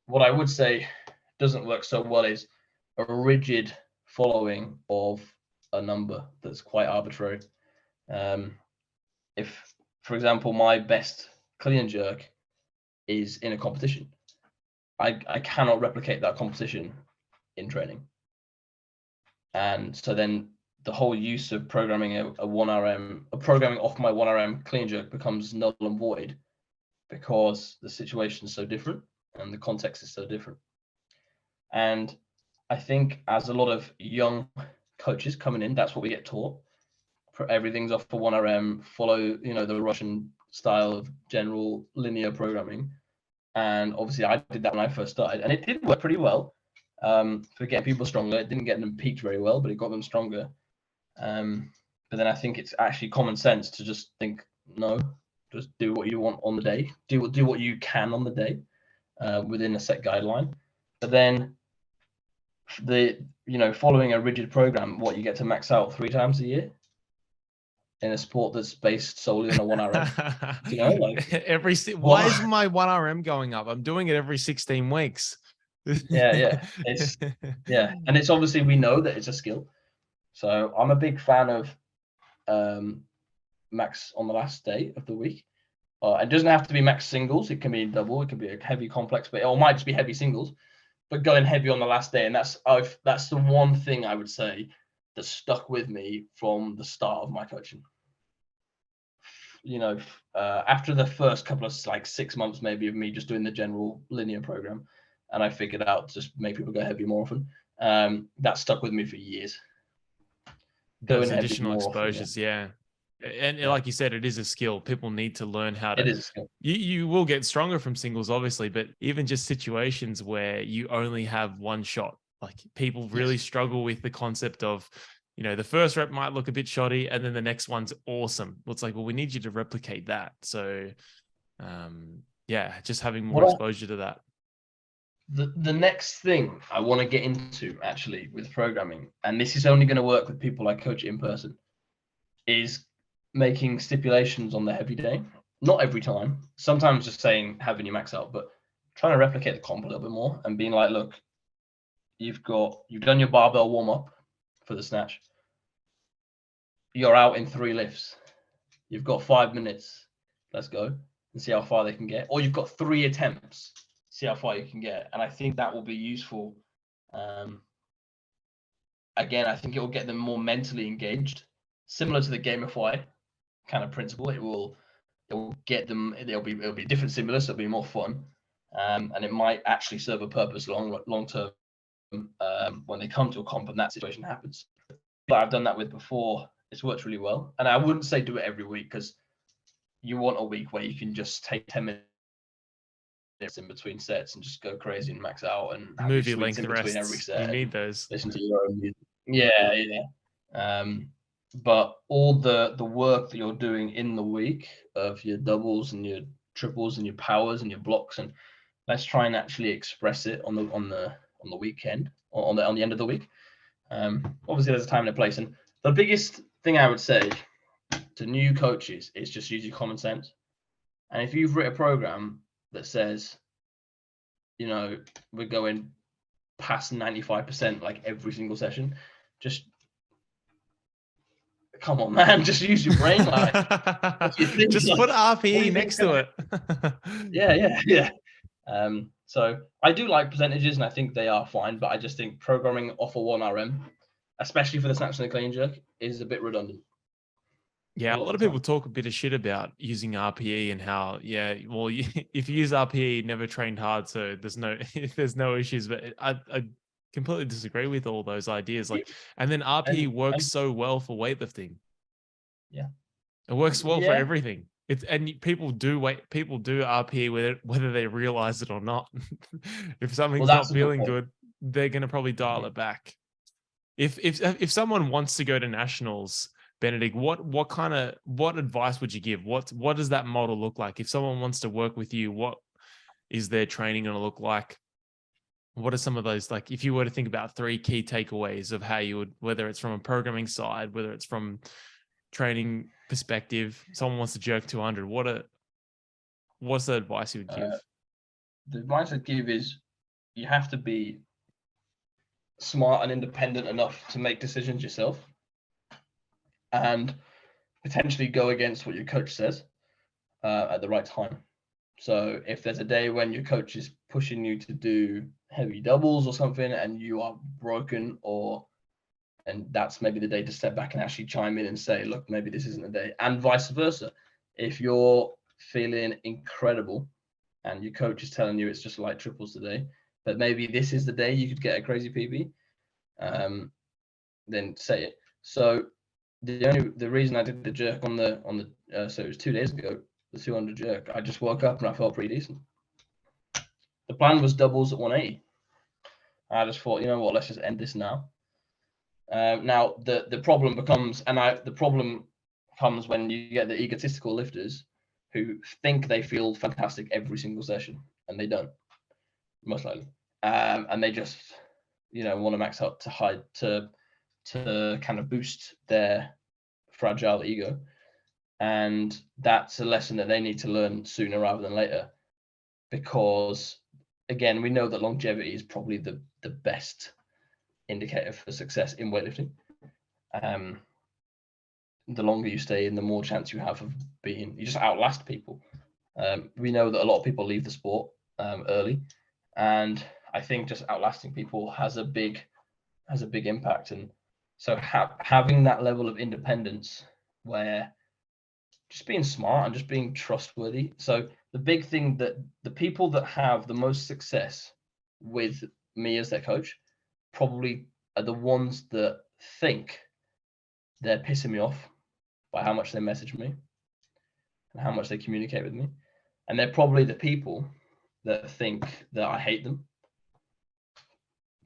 what I would say doesn't work so well is a rigid following of a number that's quite arbitrary. If, for example, my best clean and jerk is in a competition, I cannot replicate that competition in training. And so then the whole use of programming a 1RM, programming off my 1RM clean jerk becomes null and void, because the situation is so different and the context is so different. And I think as a lot of young coaches coming in, that's what we get taught. Everything's off for 1RM, follow, the Russian style of general linear programming. And obviously I did that when I first started, and it did work pretty well for getting people stronger. It didn't get them peaked very well, but it got them stronger. But then I think it's actually common sense to just think, no, just do what you want on the day. Do what you can on the day within a set guideline. But then following a rigid program, what you get to max out 3 times a year in a sport that's based solely on a 1RM. Why is my 1RM going up? I'm doing it every 16 weeks. Yeah. And it's obviously, we know that it's a skill. So I'm a big fan of max on the last day of the week. It doesn't have to be max singles. It can be double. It can be a heavy complex, but it might just be heavy singles. But going heavy on the last day, and that's the one thing I would say that stuck with me from the start of my coaching. After the first couple of 6 months maybe of me just doing the general linear program, and I figured out just make people go heavy more often. That stuck with me for years. Those additional exposures, yeah. And like you said, it is a skill. People need to learn how to. It is a skill. You will get stronger from singles, obviously, but even just situations where you only have one shot, like people really struggle with the concept of, the first rep might look a bit shoddy and then the next one's awesome. Well, it's like, well, we need you to replicate that. So, just having more exposure to that. The next thing I want to get into actually with programming, and this is only going to work with people I coach in person, is making stipulations on the heavy day. Not every time. Sometimes just saying having you max out, but trying to replicate the comp a little bit more and being like, look, you've done your barbell warm up for the snatch. You're out in 3 lifts. You've got 5 minutes. Let's go and see how far they can get. Or you've got 3 attempts. See how far you can get. And I think that will be useful. Again, I think it will get them more mentally engaged, similar to the gamify kind of principle. It will get them. It'll be a different stimulus. It'll be more fun, and it might actually serve a purpose long term when they come to a comp and that situation happens. But I've done that with before. It's worked really well, and I wouldn't say do it every week, because you want a week where you can just take 10 minutes in between sets and just go crazy and max out and move your length between every set. You need those. Listen to your own music. Yeah. But all the work that you're doing in the week of your doubles and your triples and your powers and your blocks, and let's try and actually express it on the weekend or on the end of the week. Obviously, there's a time and a place, and the biggest thing I would say to new coaches is just use your common sense. And if you've written a program that says, we're going past 95% like every single session, just come on, man, just use your brain. Just put RPE next to it. Yeah. So I do like percentages, and I think they are fine, but I just think programming off a 1RM, especially for the snatch and the clean jerk, is a bit redundant. Yeah, a lot of people talk a bit of shit about using RPE and how, if you use RPE, never trained hard, so there's no issues. But I completely disagree with all those ideas. And then RPE works so well for weightlifting. Yeah, it works well for everything. People do RPE whether they realize it or not. If something's not feeling good, they're going to probably dial it back. If someone wants to go to nationals, Benedict, what advice would you give? What does that model look like? If someone wants to work with you, what is their training going to look like? What are some of those, if you were to think about 3 key takeaways of how you would, whether it's from a programming side, whether it's from training perspective, someone wants to jerk 200, what's the advice you would give? The advice I'd give is you have to be smart and independent enough to make decisions yourself, and potentially go against what your coach says at the right time. So if there's a day when your coach is pushing you to do heavy doubles or something and you are broken or And that's maybe the day to step back and actually chime in and say, look, maybe this isn't the day. And vice versa. If you're feeling incredible and your coach is telling you it's just light triples today, but maybe this is the day you could get a crazy PB, then say it. So the reason I did the jerk on the so it was 2 days ago, the 200 jerk, I just woke up and I felt pretty decent. The plan was doubles at 180. I just thought, you know what, let's just end this now. Now the problem becomes, the problem comes when you get the egotistical lifters who think they feel fantastic every single session, and they don't, most likely, and they just, you know, want to max out to kind of boost their fragile ego, and that's a lesson that they need to learn sooner rather than later, because again, we know that longevity is probably the best indicator for success in weightlifting. The longer you stay in, the more chance you have of you just outlast people. We know that a lot of people leave the sport early, and I think just outlasting people has a big impact. And so having that level of independence, where just being smart and just being trustworthy. So the big thing that the people that have the most success with me as their coach probably are the ones that think they're pissing me off by how much they message me and how much they communicate with me. And they're probably the people that think that I hate them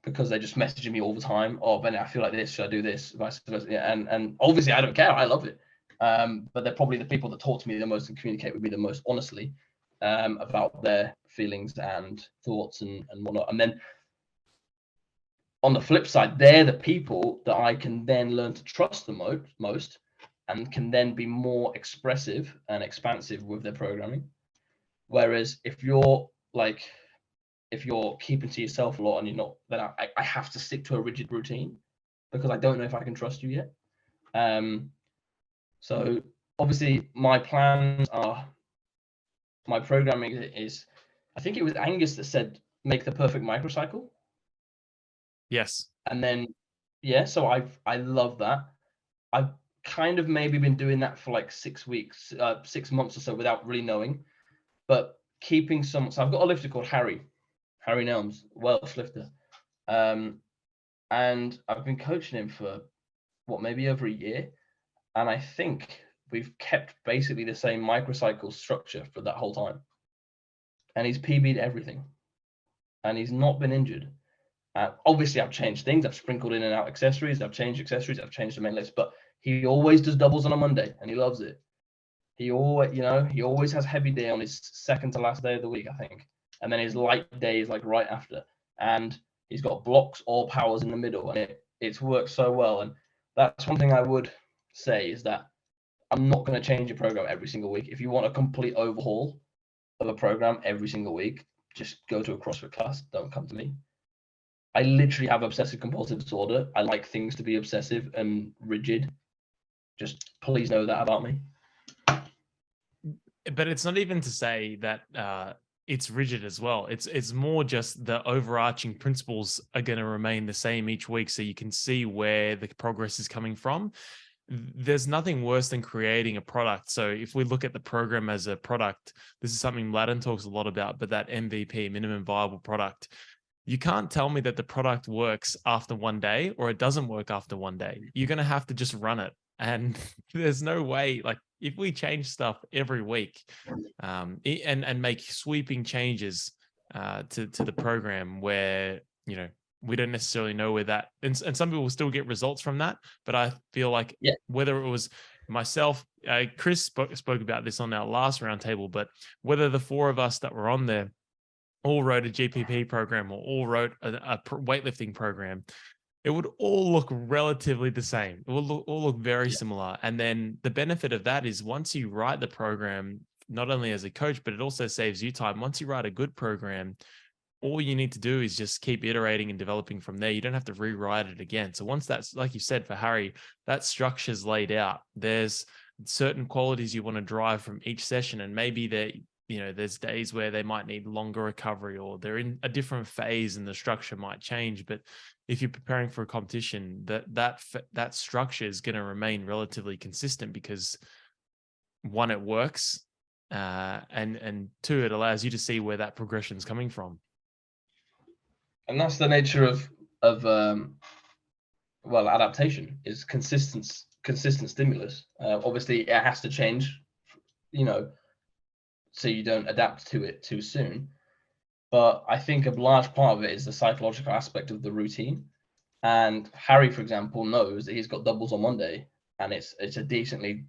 because they're just messaging me all the time. Oh, Benny, I feel like this. Should I do this? Vice versa. Yeah, and obviously I don't care. I love it. But they're probably the people that talk to me the most and communicate with me the most honestly about their feelings and thoughts and whatnot. And then on the flip side, they're the people that I can then learn to trust the most and can then be more expressive and expansive with their programming. Whereas if you're keeping to yourself a lot and you're not, then I have to stick to a rigid routine because I don't know if I can trust you yet. So obviously my plans are, my programming is, I think it was Angus that said, make the perfect microcycle. Yes. And then, yeah, so I love that. I've kind of maybe been doing that for like 6 weeks, 6 months or so without really knowing, but keeping so I've got a lifter called Harry Nelms, Welsh lifter. And I've been coaching him for maybe over a year. And I think we've kept basically the same microcycle structure for that whole time. And he's PB'd everything. And he's not been injured. Obviously, I've changed things. I've sprinkled in and out accessories. I've changed accessories. I've changed the main list. But he always does doubles on a Monday, and he loves it. He always has heavy day on his second to last day of the week, I think. And then his light day is like right after. And he's got blocks or powers in the middle. And it's worked so well. And that's one thing I would say is that I'm not going to change your program every single week. If you want a complete overhaul of a program every single week, just go to a CrossFit class. Don't come to me. I literally have obsessive compulsive disorder. I like things to be obsessive and rigid. Just please know that about me. But it's not even to say that it's rigid as well. It's more just the overarching principles are going to remain the same each week, so you can see where the progress is coming from. There's nothing worse than creating a product. So if we look at the program as a product, this is something Ladin talks a lot about, but that MVP, minimum viable product, you can't tell me that the product works after 1 day or it doesn't work after 1 day. You're going to have to just run it. And there's no way, like if we change stuff every week and make sweeping changes to the program where, you know, we don't necessarily know where that, and some people will still get results from that. But I feel like whether it was myself, Chris spoke about this on our last roundtable, but whether the four of us that were on there all wrote a GPP program or all wrote a weightlifting program, it would all look relatively the same. It will all look very similar. And then the benefit of that is once you write the program, not only as a coach, but it also saves you time. Once you write a good program, all you need to do is just keep iterating and developing from there. You don't have to rewrite it again. So once that's, like you said, for Harry, that structure's laid out, there's certain qualities you want to drive from each session. And maybe there's days where they might need longer recovery, or they're in a different phase and the structure might change. But if you're preparing for a competition, that structure is going to remain relatively consistent, because one, it works, and two, it allows you to see where that progression is coming from. And that's the nature of adaptation, is consistent stimulus. Obviously, it has to change, so you don't adapt to it too soon. But I think a large part of it is the psychological aspect of the routine. And Harry, for example, knows that he's got doubles on Monday, and it's a decently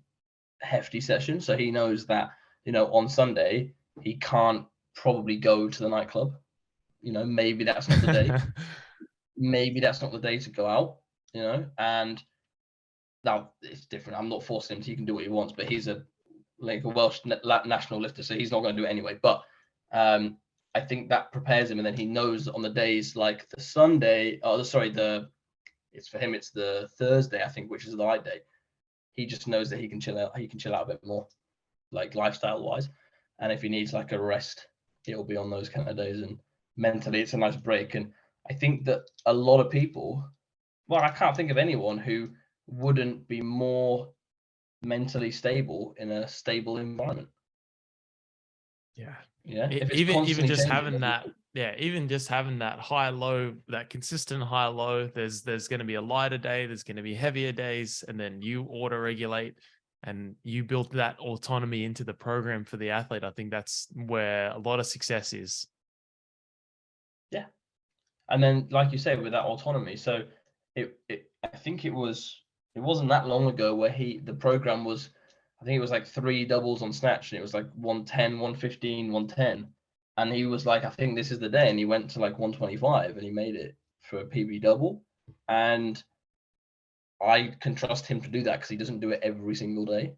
hefty session. So he knows that, on Sunday, he can't probably go to the nightclub. Maybe that's not the day. Maybe that's not the day to go out, and now it's different. I'm not forcing him to, he can do what he wants, but he's a Welsh national lifter, so he's not going to do it anyway. But I think that prepares him, and then he knows that on the days like the Sunday, it's for him, it's the Thursday, I think, which is the light day. He just knows that he can chill out. He can chill out a bit more, like lifestyle wise. And if he needs like a rest, it'll be on those kind of days. And mentally, it's a nice break. And I think that a lot of people, well, I can't think of anyone who wouldn't be more mentally stable in a stable environment. Yeah. Even just having that, even just having that high low, that consistent high low. There's going to be a lighter day, there's going to be heavier days, and then you auto regulate, and you build that autonomy into the program for the athlete. I think that's where a lot of success is. Yeah. And then, like you say, with that autonomy, so I think it wasn't that long ago where the program was, I think it was like 3 doubles on snatch, and it was like 110, 115, 110. And he was like, I think this is the day. And he went to like 125 and he made it for a PB double. And I can trust him to do that, because he doesn't do it every single day.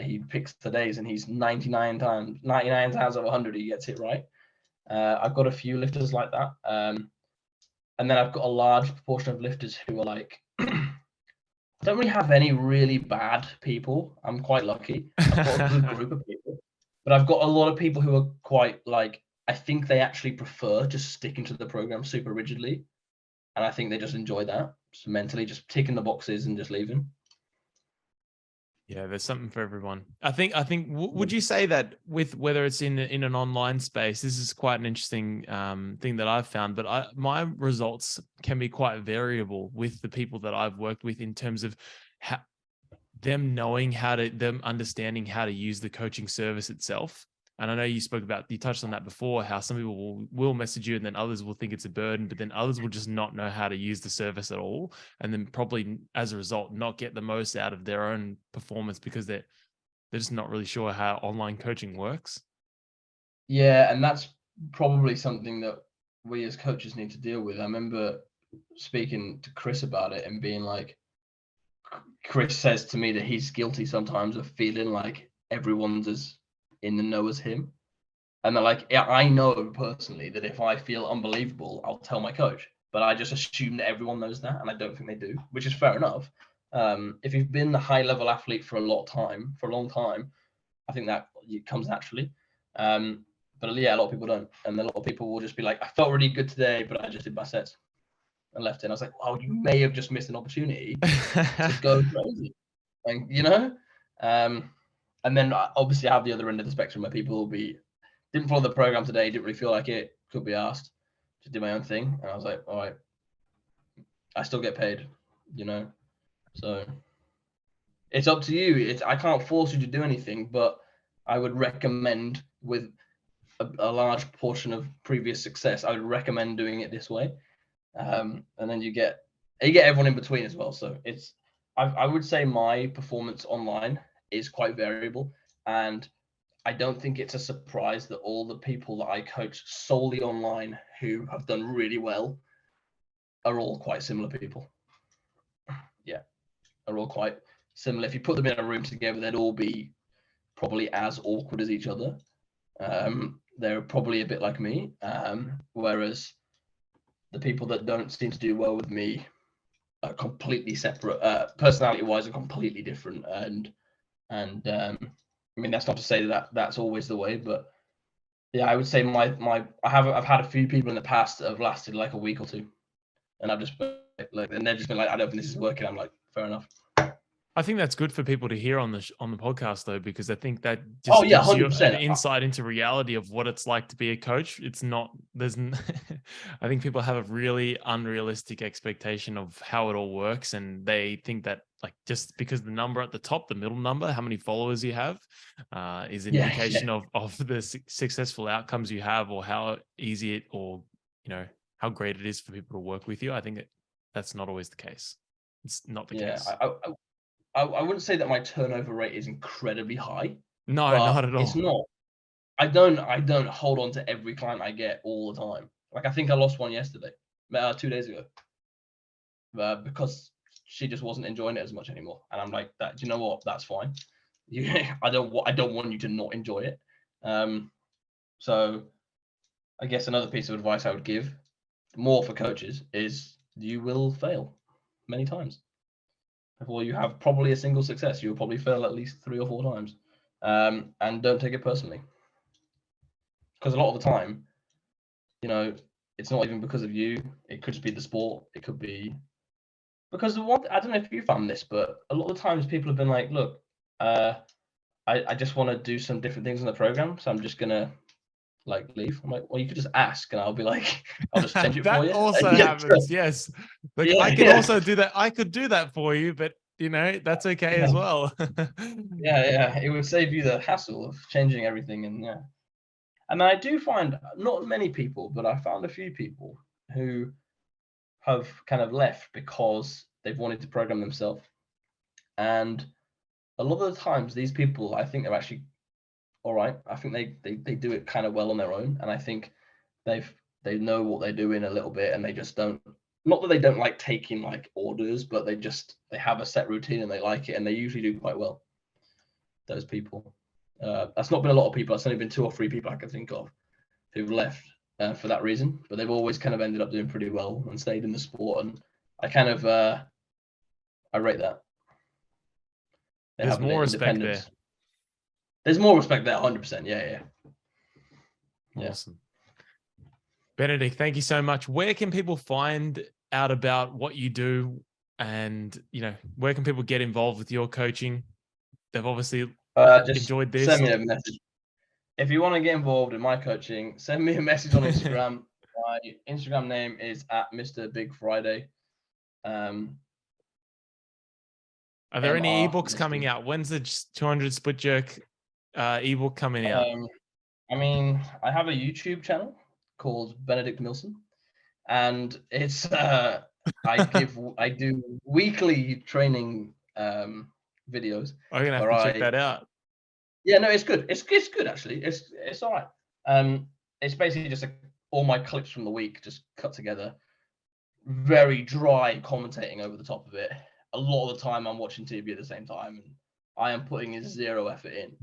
He picks the days, and he's 99 times out of 100, he gets it right. I've got a few lifters like that. And then I've got a large proportion of lifters who are like, I don't really have any really bad people. I'm quite lucky. I've got a good group of people, but I've got a lot of people who are quite like, I think they actually prefer just sticking to the program super rigidly. And I think they just enjoy that. So mentally just ticking the boxes and just leaving. Yeah, there's something for everyone. I think. Would you say that with whether it's in an online space, this is quite an interesting thing that I've found. But my results can be quite variable with the people that I've worked with, in terms of them understanding how to use the coaching service itself. And I know you touched on that before, how some people will message you, and then others will think it's a burden, but then others will just not know how to use the service at all. And then probably as a result, not get the most out of their own performance, because they're just not really sure how online coaching works. Yeah. And that's probably something that we as coaches need to deal with. I remember speaking to Chris about it and being like, Chris says to me that he's guilty sometimes of feeling like everyone's as in the know as him. And they're like, yeah, I know personally that if I feel unbelievable, I'll tell my coach. But I just assume that everyone knows that, and I don't think they do, which is fair enough. If you've been a high-level athlete for a long time, I think that it comes naturally. But yeah, a lot of people don't, and a lot of people will just be like, I felt really good today, but I just did my sets and left it. And I was like, oh, you may have just missed an opportunity to go crazy, and and then obviously I have the other end of the spectrum where people will be, didn't follow the program today, didn't really feel like it, could be asked, just did my own thing. And I was like, all right, I still get paid, so it's up to you. I can't force you to do anything, but I would recommend, with a large portion of previous success, I would recommend doing it this way. And then you get everyone in between as well. So I would say my performance online is quite variable, and I don't think it's a surprise that all the people that I coach solely online who have done really well are all quite similar people. Yeah, are all quite similar. If you put them in a room together, they'd all be probably as awkward as each other. They're probably a bit like me, whereas the people that don't seem to do well with me are completely separate, personality-wise, are completely different, and I mean, that's not to say that that's always the way, but yeah, I would say I've had a few people in the past that have lasted like a week or two, and I've just been like, and they've just been like, I don't think this is working. I'm like, fair enough. I think that's good for people to hear on the podcast though, because I think that Oh just yeah, gives you an 100%. insight into reality of what it's like to be a coach. It's not I think people have a really unrealistic expectation of how it all works, and they think that like just because the number at the top, the middle number, how many followers you have, is an Yeah, indication of the successful outcomes you have, or how easy it, or how great it is for people to work with you. I think that's not always the case. It's not the yeah. case. I wouldn't say that my turnover rate is incredibly high, No, not but at it's all. not. I don't hold on to every client I get all the time. Like I think I lost one yesterday, 2 days ago, because she just wasn't enjoying it as much anymore. And I'm like, that. Do you know what? That's fine. I don't want you to not enjoy it. So I guess another piece of advice I would give, more for coaches, is you will fail many times. Before you have probably a single success, you'll probably fail at least 3 or 4 times, and don't take it personally. Because a lot of the time, it's not even because of you. It could just be the sport. It could be because I don't know if you found this, but a lot of the times people have been like, look, I just want to do some different things in the program, so I'm just gonna like leave. I'm like, well, you could just ask, and I'll be like, I'll just change it for That you. also Yeah, happens. Yes. Like I yeah, can yeah, also do that. I could do that for you, but that's okay as yeah, well. yeah. It would save you the hassle of changing everything, and yeah. And I do find not many people, but I found a few people who have kind of left because they've wanted to program themselves. And a lot of the times, these people, I think they're actually all right. I think they do it kind of well on their own, and I think they know what they're doing a little bit, and they just don't. Not that they don't like taking like orders, but they have a set routine and they like it, and they usually do quite well. Those people. That's not been a lot of people. That's only been 2 or 3 people I can think of who've left for that reason, but they've always kind of ended up doing pretty well and stayed in the sport, and I kind of I rate that. They There's have a bit more of respect there. independence. There's more respect there, 100%. Yeah. Awesome. Benedict, thank you so much. Where can people find out about what you do, and where can people get involved with your coaching? They've obviously Just enjoyed this. send me a message. If you want to get involved in my coaching, send me a message on Instagram. My Instagram name is at Mr. Big Friday. Are there any ebooks Mr. coming out? When's the 200 split jerk ebook coming out? I mean, I have a YouTube channel called Benedict Millson, and it's I do weekly training videos. I'm gonna have to check that out. Yeah, no, it's good. It's good actually. It's all right. It's basically just all my clips from the week just cut together. Very dry commentating over the top of it. A lot of the time I'm watching TV at the same time, and I am putting 0 effort in.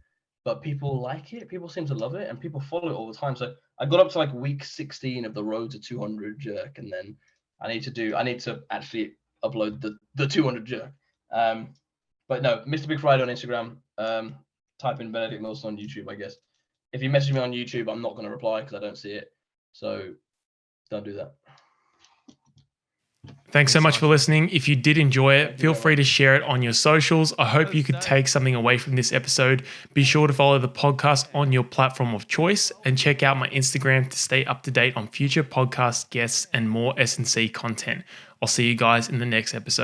But people like it. People seem to love it, and people follow it all the time. So I got up to like week 16 of the road to 200 jerk, and then I need to actually upload the 200 jerk. But no, Mr. Big Friday on Instagram. Type in Benedict Millson on YouTube, I guess. If you message me on YouTube, I'm not going to reply because I don't see it. So don't do that. Thanks so much for listening. If you did enjoy it, feel free to share it on your socials. I hope you could take something away from this episode. Be sure to follow the podcast on your platform of choice and check out my Instagram to stay up to date on future podcast guests and more S&C content. I'll see you guys in the next episode.